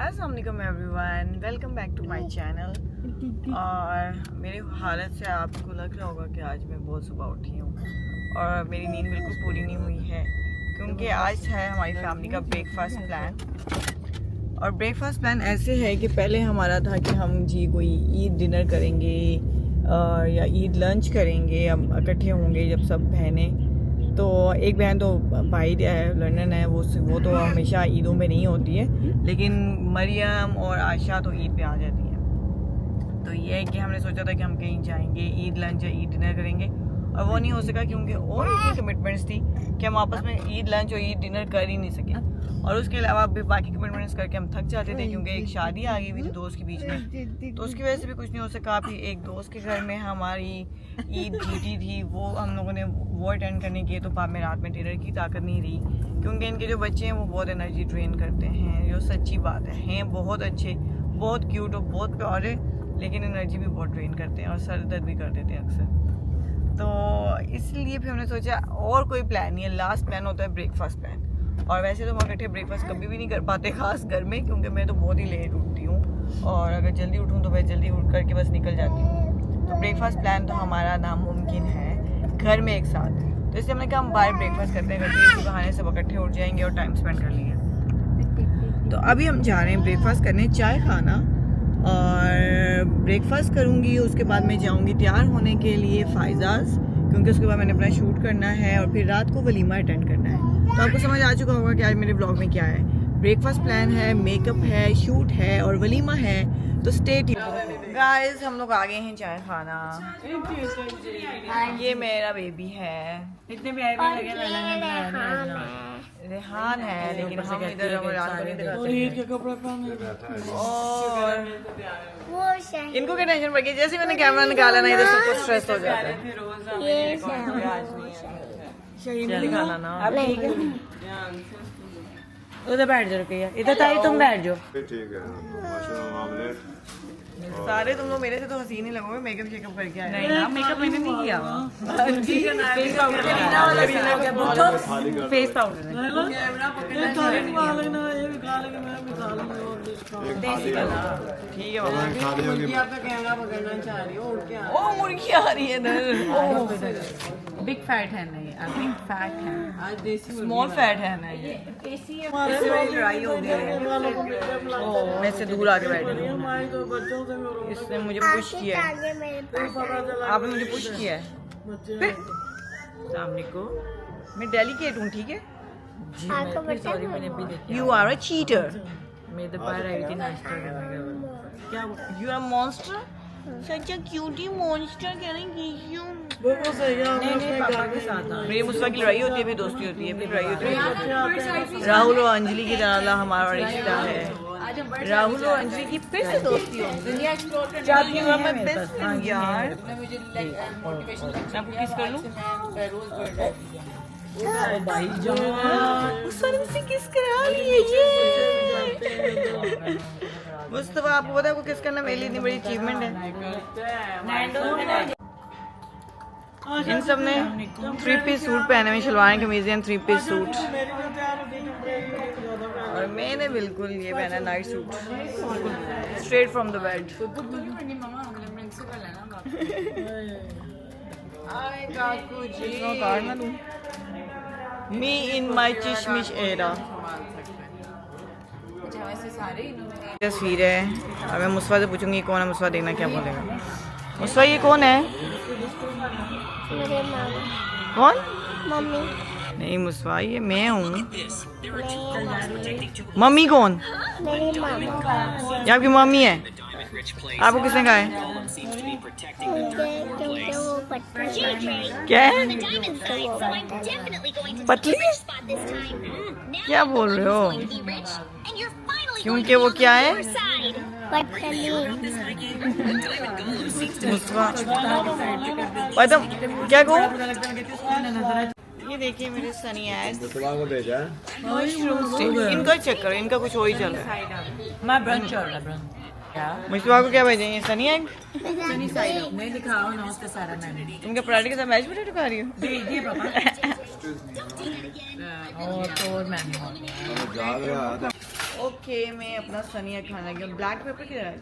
अस्सलाम वालेकुम everyone, welcome back to my channel. और मेरी हालत से आपको लग रहा होगा कि आज मैं बहुत सुबह उठी हूँ और मेरी नींद बिल्कुल पूरी नहीं हुई है, क्योंकि आज है हमारी फैमिली का ब्रेकफास्ट प्लान। और ब्रेकफास्ट प्लान ऐसे है कि पहले हमारा था कि हम जी कोई ईद डिनर करेंगे या ईद लंच करेंगे, हम इकट्ठे होंगे जब सब बहनें। तो एक बहन तो भाई है, लंदन है, वो तो हमेशा ईदों में नहीं होती है, लेकिन मरियम और आयशा तो ईद पे आ जाती हैं। तो ये है कि हमने सोचा था कि हम कहीं जाएंगे, ईद लंच या ईद डिनर करेंगे, और वो नहीं हो सका क्योंकि और इतनी कमिटमेंट्स थी कि हम आपस में ईद लंच और ईद डिनर कर ही नहीं सके। और उसके अलावा भी बाकी कमिटमेंट्स करके हम थक जाते थे, क्योंकि एक शादी आ गई हुई थी दोस्त के बीच में, तो उसकी वजह से भी कुछ नहीं हो सका। फिर एक दोस्त के घर में हमारी ईद ड्यूटी थी, वो हम लोगों ने वो अटेंड करने की, तो बाद में रात में डिनर की ताकत नहीं रही, क्योंकि इनके जो बच्चे हैं वो बहुत एनर्जी ड्रेन करते हैं। जो सच्ची बात है बहुत अच्छे, बहुत क्यूट और बहुत प्यारे, लेकिन एनर्जी भी बहुत ड्रेन करते हैं और सर दर्द भी कर देते हैं अक्सर। तो इसलिए फिर हमने सोचा और कोई प्लान नहीं है, लास्ट प्लान होता है ब्रेकफास्ट प्लान। और वैसे तो हम इकट्ठे ब्रेकफास्ट कभी भी नहीं कर पाते, खास घर में, क्योंकि मैं तो बहुत ही लेट उठती हूँ, और अगर जल्दी उठूँ तो मैं जल्दी उठ करके बस निकल जाती हूँ। तो ब्रेकफास्ट प्लान तो हमारा नामुमकिन है घर में एक साथ, तो इसलिए हमने कहा हम बाहर ब्रेकफास्ट करते हैं, इसी बहाने सब इकट्ठे उठ जाएंगे और टाइम स्पेंड कर लेंगे। तो अभी हम जा रहे हैं ब्रेकफास्ट करने, चाय खाना, और ब्रेकफास्ट करूँगी, उसके बाद मैं जाऊँगी तैयार होने के लिए फायजाज, क्योंकि उसके बाद मैंने अपना शूट करना है और फिर रात को वलीमा अटेंड करना है। तो आपको समझ आ चुका होगा कि आज मेरे ब्लॉग में क्या है। ब्रेकफास्ट प्लान है, मेकअप है, शूट है और वलीमा है, तो स्टे ट्यून्ड। गाइस हम लोग आ गए हैं चाय खाना। ये मेरा बेबी है, इतने प्यारे लगे, रेहान है, लेकिन हम इधर रात को नहीं दिखाते। और इनको क्या टेंशन पड़ गई, जैसे मैंने कैमरा निकाला ना इधर सबको स्ट्रेस हो जाता है। शहीद ने दिखाना ना, उधर बैठ जाओ, इधर ताई तुम बैठ जाओ। ठीक है, सारे तुम लोग मेरे से तो हसीन ही लगोगे, मेकअप शेकअप करके आए। नहीं ना, मेकअप मैंने नहीं किया। फेस पाउडर ठीक है बाबा। ओ मुर्गी आ रही है इधर, बिग फैट है नहीं, बिग फैट है, आज देसी स्मॉल फैट है ना, ये ड्राई हो गई है, मैं से दूर आके बैठी हूँ। इसने मुझे पुश किया है, आपने मुझे पुश किया है। सामने को मैं डेलीकेट हूँ, ठीक है। सॉरी मैंने भी देखा। यू आर अ चीटर, मैं दोपहर आई थी नाश्ता करने के क्या you are monster, such a cutie monster, कह रही मेरी मुस्वा की लड़ाई होती है, फिर दोस्ती होती है, फिर लड़ाई होती है। राहुल और अंजलि की तरह हमारा रिश्ता है, राहुल और अंजलि की फिर से दोस्ती होगी। चाहती हूँ मैं बेस्ट फ्रेंड यार, मैं आपको किस कर लूँ? भाई उस पर मुझसे किस करा लीजिए। मुस्तफा आपको पता है आपको किस करना मेरे लिए इतनी बड़ी अचीवमेंट है। इन सब ने 3 पीस सूट पहने हुए, शलवार कमीज़ एंड 3 पीस सूट, और मैंने बिल्कुल ये पहना night suit, straight from the bed. Me in my चिशमिश एरा तस्वीर है। अब मैं मुस्वा से पूछूंगी कौन है, मुस्वा देखना क्या बोलेगा। मुस्वा ये कौन है? मेरे मामा। कौन? मम्मी। नहीं मुस्वा, ये मैं हूँ। मम्मी कौन? मेरी मामा। ये आपकी मम्मी है? आपको किसने कहा है? क्योंकि वो पतली है। क्या है? पतली? क्या बोल रहे हो? क्योंकि वो क्या है? पतली। मुस्वा क्या कहूँ? ये देखिए मेरे सनी एड्स, इनका चेक करो, इनका कुछ हो ही चल रहा है। मैं ब्रंच हो रहा ब्रंच क्या मुझे को क्या भेजेंगे? Sunny egg sunny side up नहीं दिखाओ ना उसका सारा मैंने तुमके पराठे के साथ मैश पोटैटो खा रही हो? दीजिए पापा और तो मैंने ओके मैं अपना सनिया खाना लगी हूँ। ब्लैक पेपर किधर है?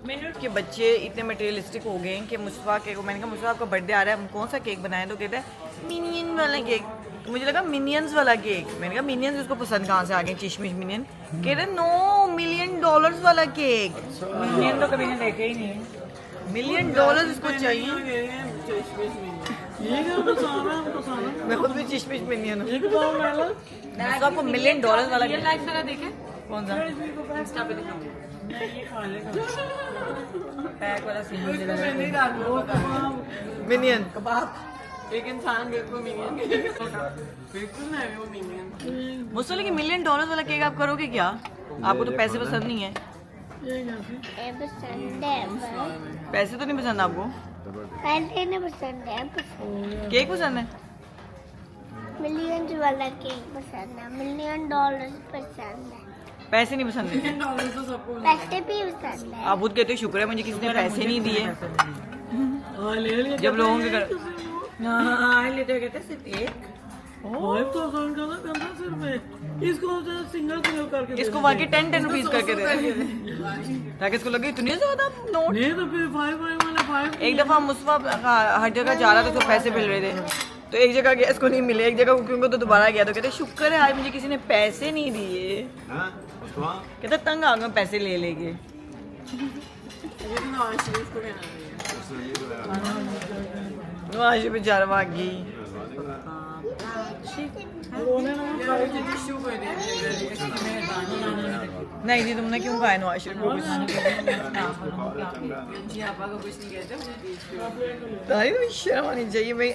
मैंने के बच्चे इतने मटेरियलिस्टिक हो गए हैं कि मुस्तफ़ा केक को मैंने कहा मुस्तफ़ा आपका बर्थडे आ रहा है, हम कौन सा केक बनाएं? तो कहते हैं मिनियन वाला केक। तो मुझे लगा मिनियंस वाला केक। मैंने कहा मिनियंस उसको पसंद कहाँ से आ गए? चिशमिश मिनियन। कहते नो $1 million वाला केक। मिलियन तो कभी ने देखे ही नहीं है। $1 million इसको चाहिए। मैं खुद भी चिशमिश मिनियन हूँ। मुस्तफ़ा आपको $1 million वाला रियल लाइफ जरा देखे कौन सा? इंस्टा पे दिखाऊंगी पैक वाला सीन मिनियन एक इंसान बिल्कुल मिनियन बिल्कुल नहीं वो मिनियन मुझसे कि $1 million वाला केक आप करोगे क्या? आपको तो पैसे पसंद नहीं है। ये पसंद है पैसे तो नहीं पसंद आपको? पहले नहीं पसंद है पसंद केक पसंद है? मिलियंस वाला केक पसंद है $1 million पसंद है पैसे नहीं पसंद है? तो सबको पैसे भी पसंद है आप खुद कहते हो शुक्र है मुझे किसी ने पैसे नहीं दिए। ले लिया जब लोगों के घर हाँ लेते कहते सिर्फ एक 5,000 का ना करना सिर्फ इसको सिंगल सिंगल करके इसको वाकई 10 रुपीज करके दे ताकि इसको लगे इतने ज्यादा नोट। नहीं तो फिर 5 वाले 5 एक दफा मुस्तफा हर जगह जा रहा था तो पैसे मिल रहे थे, तो एक जगह गया इसको नहीं मिले, एक जगह क्योंकि तो दोबारा गया तो कहते शुक्र है आज मुझे किसी ने पैसे नहीं दिए। कहते तंग आ गए पैसे ले लेके। आज बेचारा भाग गई। नहीं जी तुमने क्यों खाया नवाशिर को कुछ? तुम्हें शर्म आनी चाहिए भाई।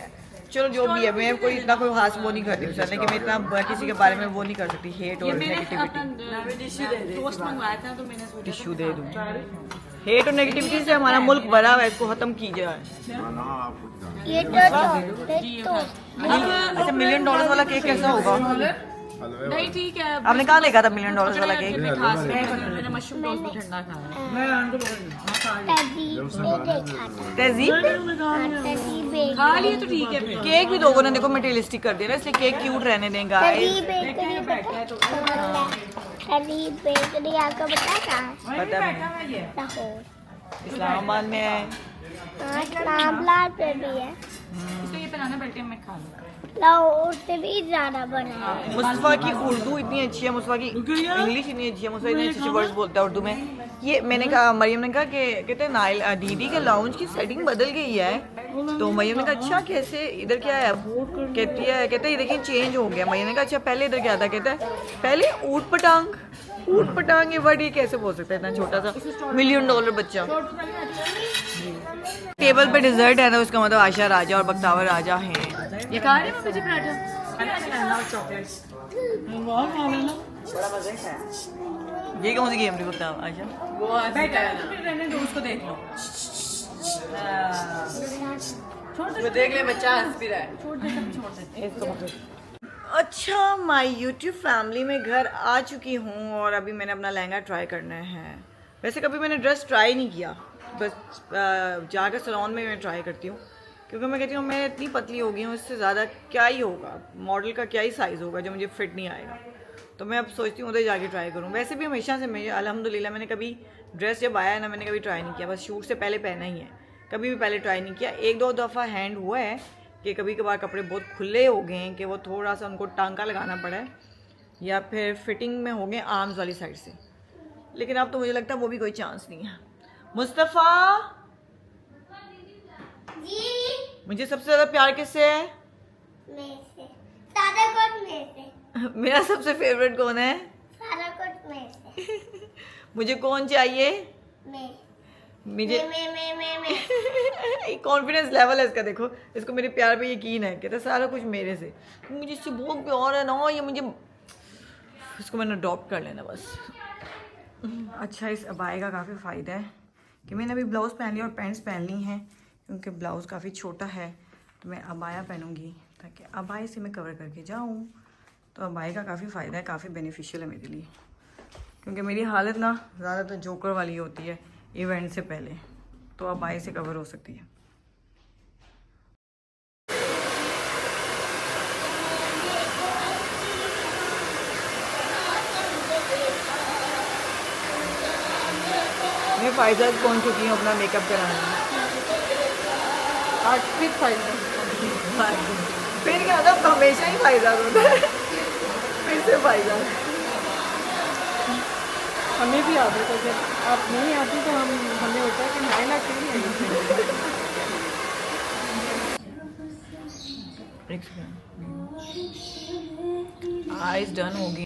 चलो जो भी है मैं कोई इतना कोई खास वो नहीं करती हूँ लेकिन मैं इतना किसी के बारे में वो नहीं कर सकती हेट और नेगेटिविटी। टिश्यू दे दूँ। हेट और नेगेटिविटी से हमारा मुल्क भरा हुआ है, इसको खत्म कीजिए। ये तो अच्छा $1 million वाला केक कैसा होगा? नहीं ठीक है आपने कहाँ देखा था $1 million वाला केक? मैं खास मैंने मशरूम टोस्ट भी ठंडा खाया तहजीब खा लिए तो ठीक है फिर केक भी लोगों ने देखो मटेरियलिस्टिक कर दिया ना, इसलिए केक क्यूट रहने देंगे। बेकरी आपको पता कहाँ है? पता नहीं लाहौर इस्लामाबाद में है। इस्लामाबाद पे भी है, इसलिए ये बनाना बैठे मैं खा लूँ। लाहौर से भी ज्यादा बना है। मुस्तफा की उर्दू इतनी अच्छी है, मुस्तफा की इंग्लिश इतनी अच्छी है, मुस्तफा इतने अच्छे वर्ड्स बोलता है उर्दू में। ये मैंने कहा मरियम ने कहा कि कहते हैं नाइल दीदी के लाउंज की सेटिंग बदल गई है। तो मरियम ने कहा अच्छा कैसे, इधर क्या है? कहते ये देखिए चेंज हो गया। मरियम ने कहा अच्छा पहले इधर क्या था? कहता है पहले ऊट पटांग ये वर्ड ये कैसे बोल सकता है इतना छोटा सा $1 million बच्चा। टेबल पे डिजर्ट है ना, उसका मतलब आशा राजा और बख्तावर राजा हैं। ये खा रहे हैं मुझे पराठा चॉकलेट्स ये कौन सी गेम थी बख्तावर आशा? वो बैठा है ना फिर रहने दो उसको देख लो वो देख ले बच्चा हंस भी रहा है। छोड़ दे सब छोड़ दे। अच्छा माय यूट्यूब फैमिली में घर आ चुकी हूँ और अभी मैंने अपना लहंगा ट्राई करना है। वैसे कभी मैंने ड्रेस ट्राई नहीं किया, बस जाकर सैलून में मैं ट्राई करती हूँ क्योंकि मैं कहती हूँ मैं इतनी पतली हो गई हूँ, इससे ज़्यादा क्या ही होगा, मॉडल का क्या ही साइज़ होगा जो मुझे फिट नहीं आएगा। तो मैं अब सोचती हूँ उधर जाके ट्राई करूँ। वैसे भी हमेशा से मैं अल्हम्दुलिल्लाह मैंने कभी ड्रेस जब आया है ना मैंने कभी ट्राई नहीं किया, बस शूट से पहले पहना ही है, कभी भी पहले ट्राई नहीं किया। 1-2 दफ़ा हैंड हुआ है कि कभी कभार कपड़े बहुत खुले हो गए हैं कि वो थोड़ा सा उनको टांका लगाना पड़ा है या फिर फिटिंग में हो गए आर्म्स वाली साइड से, लेकिन अब तो मुझे लगता है वो भी कोई चांस नहीं है। मुस्तफ़ा मुझे सबसे ज़्यादा प्यार किससे है? मेरा सबसे फेवरेट कौन है? मुझे कौन चाहिए? मुझे कॉन्फिडेंस लेवल है इसका, देखो इसको मेरे प्यार पे यकीन है, कहता सारा कुछ मेरे से, मुझे इससे बहुत प्यार है ना, ये मुझे इसको मैंने अडॉप्ट कर लेना बस। अच्छा इस अबाए का काफ़ी फ़ायदा है कि मैंने अभी ब्लाउज़ पहन लिया और पैंट्स पहन ली हैं क्योंकि ब्लाउज़ काफ़ी छोटा है तो मैं अबाया पहनूंगी ताकि अबाए से मैं कवर करके जाऊँ। तो अबाए का काफ़ी फ़ायदा है, काफ़ी बेनिफिशियल है मेरे लिए क्योंकि मेरी हालत ना ज़्यादातर जोकर वाली होती है इवेंट से पहले, तो अबाए से कवर हो सकती है। मैं फायजा पहुंच चुकी हूँ अपना मेकअप कराने। आज फिर फायदा फिर क्या था, हमेशा ही फायदा होता है। फिर से फायदा। हमें भी आदत है, जब आप नहीं आती तो हमें होता है कि नाइला क्यों नहीं आई। आइज डन होगी।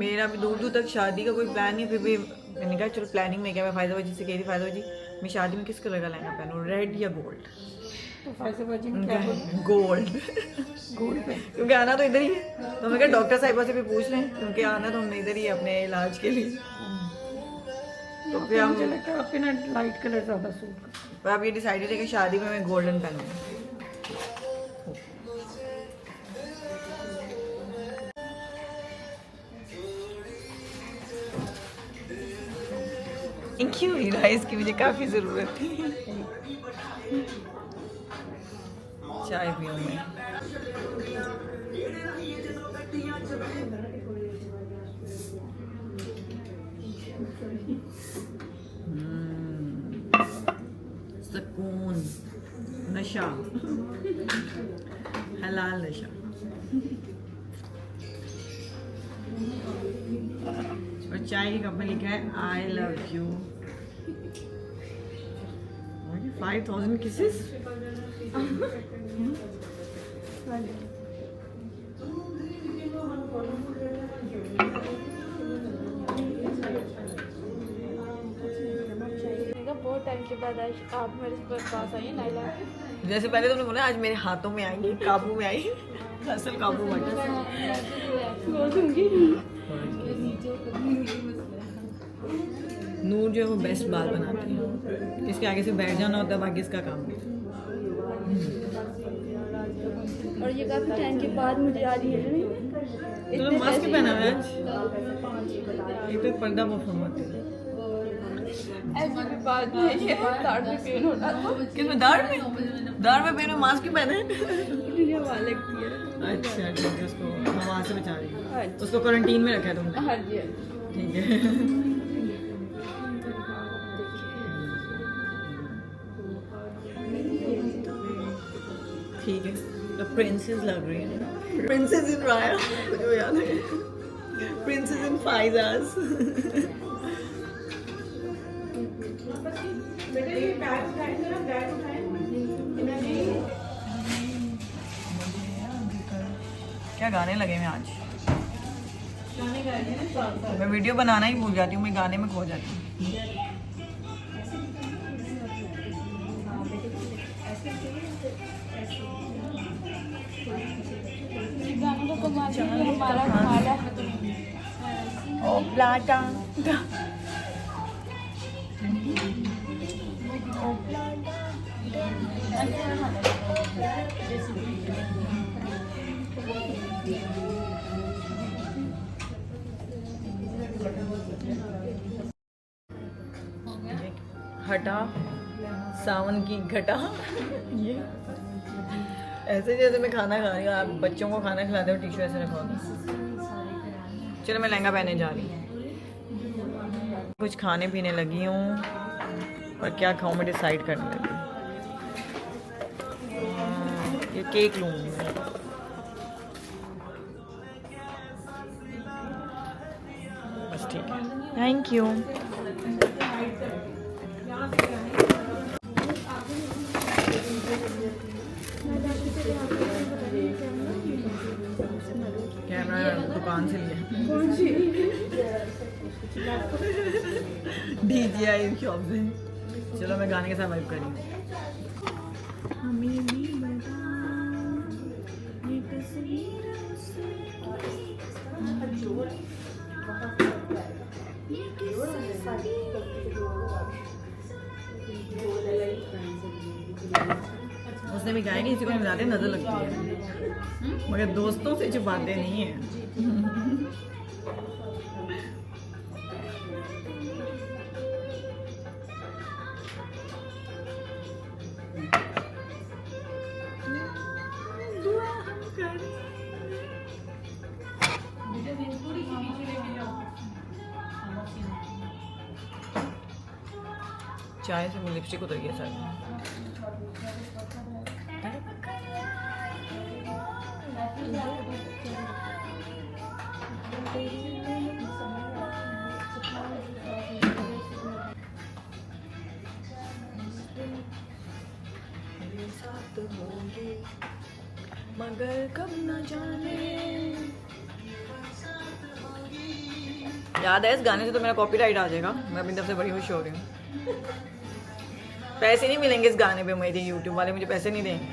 मेरा भी दूर दूर तक शादी का कोई प्लान नहीं, फिर भी मैंने कहा चलो प्लानिंग में क्या। मैं फायदा बाजी से कह रही, फायदा बाजी मैं शादी में किस कलर का लहंगा पहनूं, रेड या गोल्ड? तो फायदा बाजी में क्या बोलूं? गोल्ड। गोल्ड पे क्योंकि आना तो इधर ही है, तो मैं कहा डॉक्टर साहिबा से भी पूछ लें, क्योंकि आना तो हमने इधर ही है अपने इलाज के लिए। तो फिर हम मुझे लगता है आप पे ना लाइट कलर ज़्यादा सूट करता पर अब ये डिसाइडेड है कि शादी में मैं गोल्डन पहनूंगी। थैंक यू राइस की मुझे काफ़ी ज़रूरत थी। चाय पीऊँ मैं। सुकून, नशा, हलाल नशा। और चाय के कप में लिखा है आई लव यू। 5000 kisses। बहुत टाइम के बाद आज आप मेरे पास आई नाइला। जैसे पहले तुमने बोला आज मेरे हाथों में आएंगी, काबू में आई। असल काबू में। नूर जो है वो बेस्ट बाल बनाती है, इसके आगे से बैठ जाना होता है, बाकी इसका काम है। और ये काफी टाइम के बाद मुझे आ रही है। तूने मास्क पहना है आज? एक तो पर्दा बहुत फरमाते हैं। ऐसी भी बात नहीं है, दाढ़ में पेन हो रहा था। किसमें? दाढ़ में? दाढ़ में पेन में मास्क क्यों पहने? मुझे हवा लगती है। अच्छा ठीक है, उसको हवा से बचा रही हाँ है। जी। उसको क्वारंटीन में रखा है तुमने? हाँ जी। ठीक है। ठीक है, तो प्रिंसेस लग रही है। प्रिंसेस इन राया, मुझे याद है। प्रिंसेस इन फाइजास। क्या गाने लगे मैं आज? मैं वीडियो बनाना ही भूल जाती हूँ, मैं गाने में खो जाती हूँ। गानों को हमारा हमारा ओ प्लाटा। हटा सावन की घटा। ये ऐसे जैसे मैं खाना खा रही हूँ, आप बच्चों को खाना खिलाते हो, टिश्यू ऐसे रखोगे। चलो मैं लहंगा पहनने जा रही हूँ, कुछ खाने पीने लगी हूँ, और क्या खाऊँ मैं डिसाइड करने लगी। ये केक लूँगी मैं। बस ठीक है, थैंक यू। कैमरा दुकान से लिया। कौन सी? DJI शॉप से। चलो मैं गाने के साथ वाइब कर रही हूँ। उसने भी कहा है कि किसी को मिलाते नजर लगती है, मगर दोस्तों से छुपाते नहीं है। चाय से मुझे लिपस्टिक उतर गया सर। मगर कब न जाने। याद है, इस गाने से तो मेरा कॉपीराइट आ जाएगा। मैं अपनी तरफ से बड़ी खुश हो रही हूँ। पैसे नहीं मिलेंगे इस गाने पे, मेरे यूट्यूब वाले मुझे पैसे नहीं देंगे।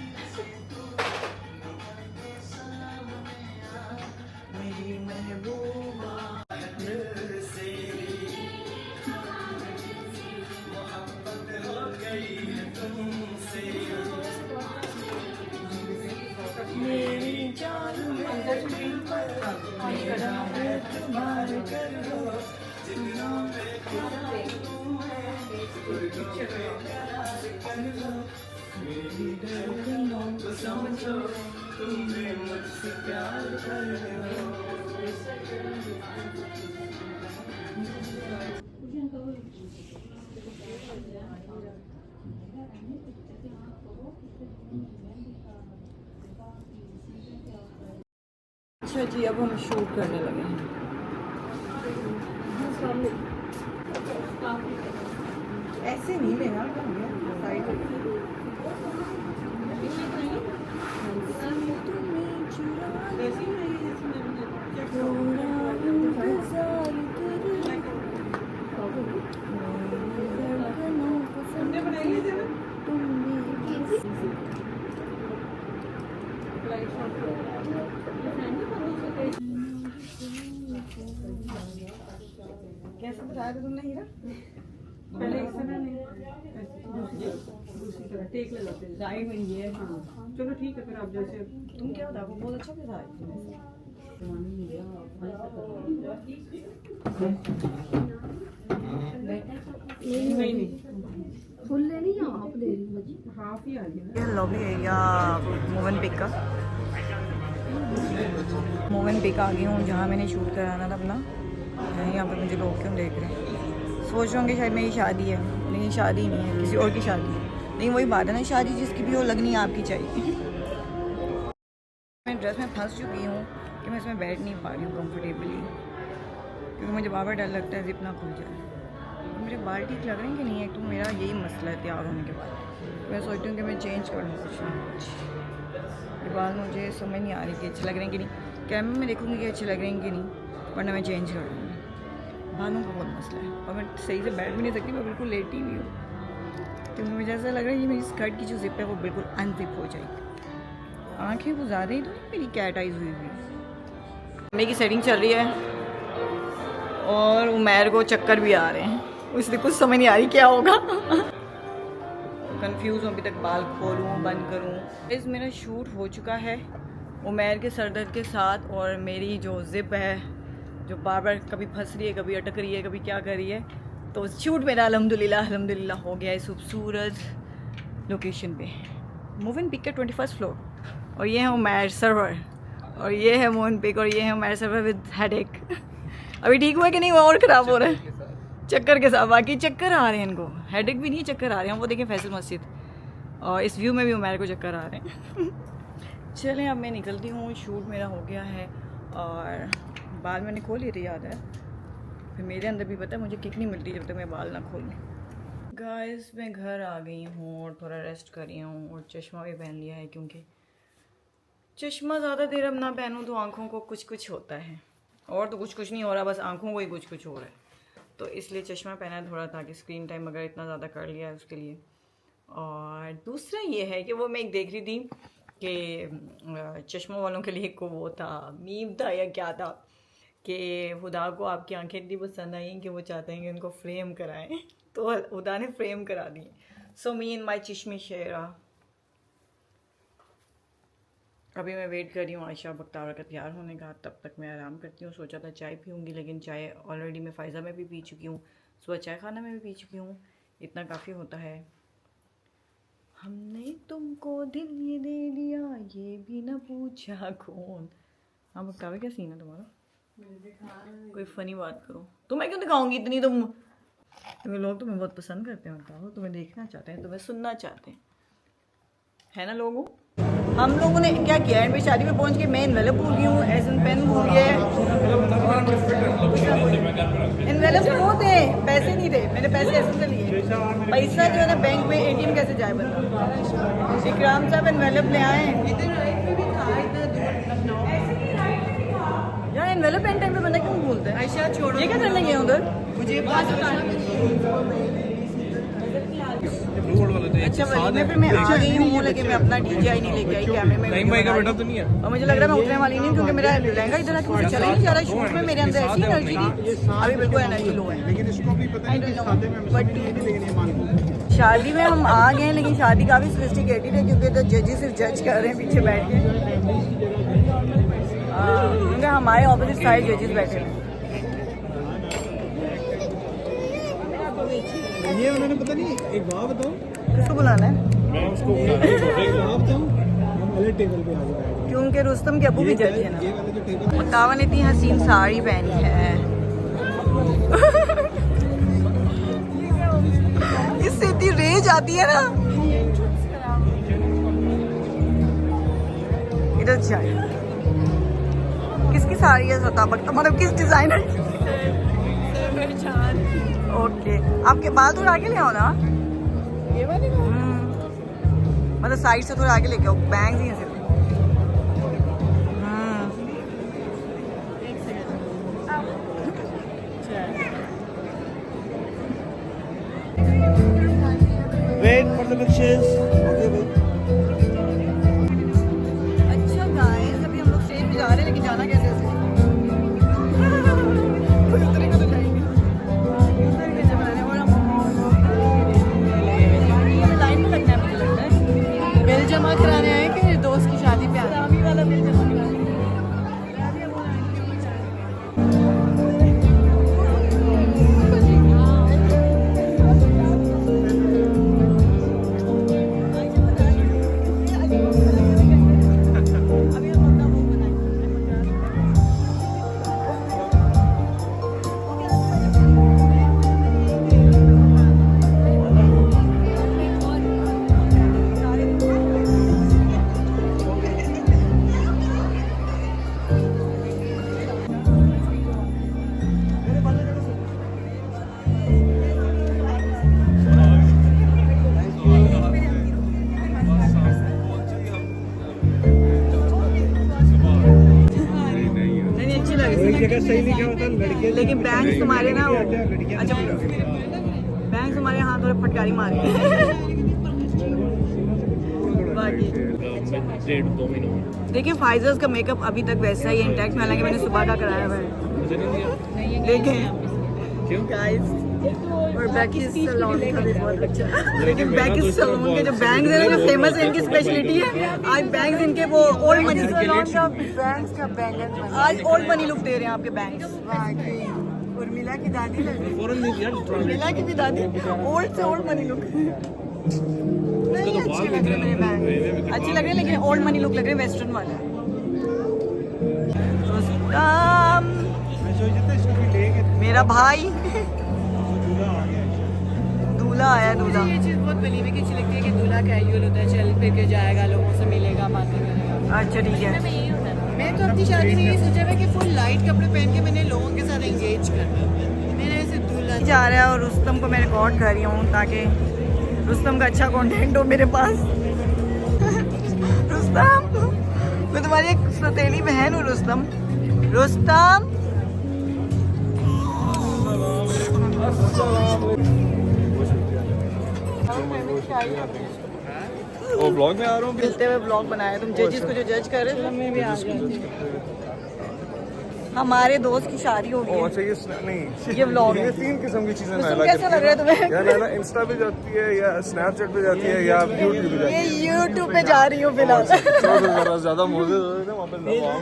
मेरी महबूबा मेरी जान अच्छा जी, अब हम शूट करने लगे हैं। ऐसे नहीं लेना, कैसे बताया था तुमने हीरा? पहले इस तरह नहीं, दूसरी तरह टेक ले लेते हैं। राइट में ये। हाँ चलो ठीक है, फिर आप जैसे तुम क्या था, वो बहुत अच्छा था। नहीं नहीं फुल लेनी या हाफ ले रही? हाफ ही आ गया। ये लॉबी एरिया मोहन पिक का। मोहन पिक आ गई हूँ जहाँ मैंने शूट कराना था अपना। यहाँ पे मुझे लोग क्यों देख रहे हैं? सोच रहे होंगे शायद मेरी शादी है। नहीं, शादी नहीं है, किसी और की शादी है। नहीं, वही बात है ना, शादी जिसकी भी हो, लगनी आपकी चाहिए। मैं ड्रेस में फंस चुकी हूँ कि मैं इसमें बैठ नहीं पा रही हूँ कम्फर्टेबली, क्योंकि मुझे बार बार डर लगता है जिप ना खुल जाए। और मेरे बाल ठीक लग रहे हैं कि नहीं है, तो मेरा यही मसला है तैयार होने के बाद। मैं सोचती हूँ कि मैं चेंज कर लूँ कुछ ना कुछ। ये बाल मुझे समझ नहीं आ रही कि अच्छे लग रहे हैं कि नहीं। कैमरे में देखूँगी कि अच्छे लग रहे हैं कि नहीं, वरना मैं चेंज कर लूँगी। बालों का बहुत मसला है और मैं सही से बैठ भी नहीं सकती, मैं बिल्कुल लेटी हुई हूँ। तो मुझे ऐसा लग रहा है कि मेरी स्कर्ट की जो जिप है वो बिल्कुल अनजिप हो जाएगी। आँखें वो ज़्यादा ही तो नहीं मेरी कैट आइज हुई हुई। मेरी सेटिंग चल रही है और उमैर को चक्कर भी आ रहे हैं, इसलिए कुछ समझ नहीं आ रही क्या होगा। कंफ्यूज हूँ अभी तक, बाल खोलूँ बंद करूँ। इस मेरा शूट हो चुका है उमैर के सरदर्द के साथ, और मेरी जो जिप है जो बार बार कभी फंस रही है, कभी अटक रही है, कभी क्या कर रही है, तो शूट मेरा अल्हम्दुलिल्लाह हो गया है खूबसूरत लोकेशन पे, मोहन पिक का 21st फ्लोर। और ये है उमैर सर्वर, और ये है मोहन पिक, और ये है उमैर सर्वर विद हेडेक। अभी ठीक हुआ कि नहीं हुआ और ख़राब हो रहा है चक्कर के साथ। बाकी चक्कर आ रहे हैं इनको, हेडेक भी नहीं, चक्कर आ रहे हैं। वो देखें फैसल मस्जिद, और इस व्यू में भी उमैर को चक्कर आ रहे हैं। चलें अब मैं निकलती हूँ, शूट मेरा हो गया है और बाल मैंने खोल लिए थे, याद है। फिर मेरे अंदर भी पता है मुझे किक नहीं मिलती जब तक मैं बाल ना खोलूँ। गाइस मैं घर आ गई हूँ और थोड़ा रेस्ट करी हूँ और चश्मा भी पहन लिया है, क्योंकि चश्मा ज़्यादा देर अब ना पहनूँ तो आँखों को कुछ कुछ होता है, और तो कुछ नहीं हो रहा, बस आँखों को ही कुछ कुछ हो रहा है। तो इसलिए चश्मा पहना है थोड़ा, ताकि स्क्रीन टाइम अगर इतना ज़्यादा कर लिया है उसके लिए। और दूसरा ये है कि वो मैं एक देख रही थी कि चश्मों वालों के लिए को वो था, मीम था या क्या था, कि खुदा को आपकी आंखें इतनी पसंद आई कि वो चाहते हैं कि उनको फ्रेम कराएं, तो खुदा ने फ्रेम करा दी। सो मी इन माई चश्मे शेरा। अभी मैं वेट कर रही हूँ आयशा बख्तावर का तैयार होने का, तब तक मैं आराम करती हूँ। सोचा था चाय पीऊँगी, लेकिन चाय ऑलरेडी मैं फ़ायज़ा में भी पी चुकी हूँ, सुबह चाय खाना में भी पी चुकी हूँ, इतना काफ़ी होता है। हमने तुमको दिल ये दे दिया, ये भी ना पूछा कौन। हाँ बख्तावर, क्या सीन है तुम्हारा? कोई फ़नी बात करो। तो मैं क्यों दिखाऊंगी इतनी, तुम तुम्हें लोग तुम्हें बहुत पसंद करते हैं, बताओ, तुम्हें देखना चाहते हैं, तुम्हें सुनना चाहते हैं, है ना लोगों? हम लोगों ने क्या किया है, शादी में पहुंच के मैं इन्वेलप भूल गई हूँ, एस एन पेन भूल गए। इन्वेलप वो थे, पैसे नहीं थे, मैंने पैसे ऐसे से लिए। पैसा जो है ना बैंक में एटीएम कैसे जाए बंदा। इकराम साहब इन्वेलप ले आए यार, इन्वेलप एंड टाइम पे बंदा क्यों भूलता है? आयशा छोड़ो, ये क्या करने गए उधर? मुझे अच्छा वलीमे पे मैं आ गई हूँ, लेकिन मैं अपना DJI नहीं लेके आई, कैमरे में नहीं भाई का बेटा तो नहीं है। और मुझे लग रहा है मैं उठने वाली नहीं, क्योंकि मेरा लहंगा इधर आके मुझे चला ही नहीं जा रहा। शूट में मेरे अंदर ऐसी एनर्जी थी, अभी बिल्कुल एनर्जी लो है। लेकिन इसको भी पता है कि सादे में बट लेकिन ये मान शादी में हम आ गए हैं, लेकिन शादी काफ़ी सोफिस्टिकेटेड है, क्योंकि तो जजेस सिर्फ जज कर रहे हैं पीछे बैठ के। क्योंकि हमारे ऑपोजिट साइड जजेस बैठे हैं। ये उन्होंने पता नहीं एक बात बताओ, किसको बुलाना है? मैं उसको एक बात बताओ, हम अलग टेबल पे आ गए। क्योंकि रुस्तम के अबू भी जज है ना। ये वाला जो टेबल मुतावा ने इतनी हसीन साड़ी पहनी है। इससे इतनी रेज आती है ना। इधर जाए, किसकी साड़ी है सताबक, मतलब किस डिजाइनर? ओके, आपके बाल थोड़ा आगे ले आओ ना, ये वाले मतलब साइड से थोड़ा आगे लेके आओ, बैंग्स ही हैं सिर्फ। Wait for the pictures. Okay भाई, अच्छा गाइस, अभी हम लोग स्टेज पे जा रहे हैं, लेकिन जाना कैसे है? उस तरीके से जाएंगे, उस तरीके से बनाने और हम लाइन में लगना है, मुझे लगता है। बिल जमा कराने आए कि दोस्त की शादी पे आए? सलामी वाला बिल जमा कराने। जगह सही लिखा होता लड़के, लेकिन बैंक तुम्हारे ना, अच्छा बैंक तुम्हारे हाथ थोड़े फटकारी मारे। बाकी 1.5-2 महीनों देखिए फाइजर्स का मेकअप अभी तक वैसा ही इंटैक्ट, हालांकि मैंने सुबह का कराया हुआ है। देखें गाइस, और बैकी सैलून का भी बहुत अच्छा, लेकिन बैकी सैलून के जो बैंग्स हैं ना, जो फेमस है, इनकी स्पेशलिटी है आज बैंग्स इनके वो ओल्ड मनी सैलून का बैंग्स का बैंगन आज ओल्ड मनी लुक दे रहे हैं आपके बैंग्स। उर्मिला की दादी लग रही है, उर्मिला की भी दादी ओल्ड से ओल्ड मनी लुक। नहीं अच्छे लग रहे हैं मेरे बैंग, अच्छे लग रहे हैं, लेकिन ओल्ड मनी लुक लग रहे हैं, वेस्टर्न वाला। मेरा भाई दूल्हा आया, दूल्हा। ये चीज़ बहुत वलीमे की अच्छी लगती है कि दूल्हा कैजुअल होता है, चल फिर के जाएगा, लोगों से मिलेगा, बातें करेगा। अच्छा ठीक है। मैं तो अपनी शादी में ये सोचा है कि फुल लाइट कपड़े पहन के मैंने लोगों के साथ एंगेज करना है। मैंने ऐसे दूल्हा जा रहा है, और रुस्तम को मैं रिकॉर्ड कर रही हूँ ताकि रुस्तम का अच्छा कंटेंट हो मेरे पास। रुस्तम, मैं तुम्हारी एक सौतेली बहन हूँ रुस्तम। रुस्तम वो ब्लॉग में आ रहा हूँ। मिलते हुए ब्लॉग बनाया, तुम जजेस को जो जज कर रहे थे, मैं भी आ गई। हमारे दोस्त की शादी हो गई है। अच्छा ये नहीं, ये व्लॉग है। ये 3 किस्म की चीजें रुस्तम कैसा लग रहा है तुम्हें? या ना इंस्टा पे जाती है, या स्नैपचैट पे जाती है, या यूट्यूब पे जाती ये है। यूट्यूब पे जा रही हूँ फिलहाल। ज्यादा मौजे हो रहे थे वहाँ पे।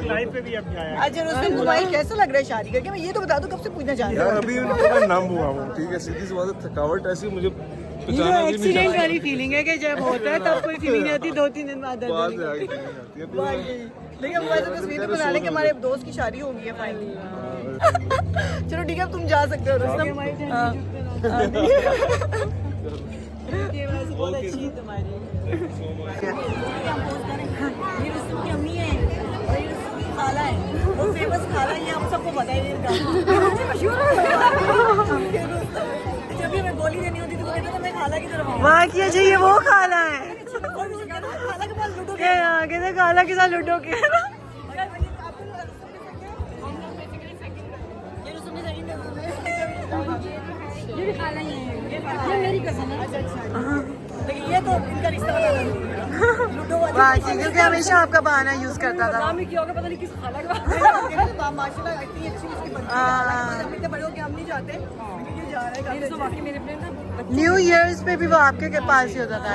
लाइव पे भी अब आया। अच्छा रुस्तम, तुम्हारी कैसा लग रहा है शादी करके? मैं ये तो बता दो, कब से पूछना चाह रही यार हूँ। अभी मैं नम हुआ हूँ, ठीक है, सीधी सी बात है, थकावट ऐसी मुझे ये तो एक्सीडेंट वाली फीलिंग है कि जब होता है तब कोई फीलिंग नहीं आती, 2-3 दिन बाद बाद दर्द में होती आगे आती है। है। लेकिन हम वैसे तस्वीर तो बना लें कि हमारे दोस्त की शादी हो गई है फाइनली। चलो ठीक है, अब तुम जा सकते हो रुस्तम। हाँ। ये वैसे बहुत अच्छी है तुम्हारी। ये रुस्तम की अम्मी है और ये रुस्तम की खाला है। वो फेमस खाला है, ये हम सबको पता है इनका। मशहूर है। जब भी हमें गोली देनी होती तो वो कहता था मैं खाला की तरफ आऊँ। वाह किया जी, ये वो खाला है। और मुझे कहता था खाला के पास लूडो ये आगे से खाला के साथ लूडो के ये रुस्तम ने सेकंड है। ये भी खाला ही है। ये मेरी कज़न है। अच्छा लेकिन ये तो इनका रिश्ता बता लूडो वाली। वाह क्योंकि हमेशा आपका बहाना यूज करता था। नाम ही क्या होगा पता नहीं किस खाला का। माशाल्लाह इतनी अच्छी उसकी बनती है। हम इतने बड़े हो के हम नहीं जाते। लेकिन ये जा रहा है काफी अच्छा। वाकई मेरे अपने ना न्यू ईयर्स पे भी वो आपके के पास ही होता था।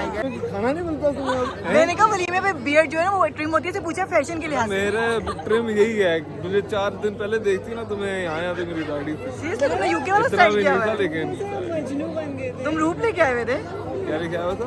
खाना नहीं बनता तुम्हें? मैंने कहा वलीमे पे बियर्ड जो है ना वो ट्रिम होती है, से पूछा फैशन के लिहाज से। मेरे ट्रिम यही है, मुझे 4 दिन पहले देखती ना तुम्हें यहाँ आते मेरी दाढ़ी सीरियसली तुमने यूके वाला इतना स्टाइल भी किया नहीं हुआ था, है? लेकिन मजनू बन गए थे। तुम रूप लेके आए हुए थे? क्या लिखा हुआ था?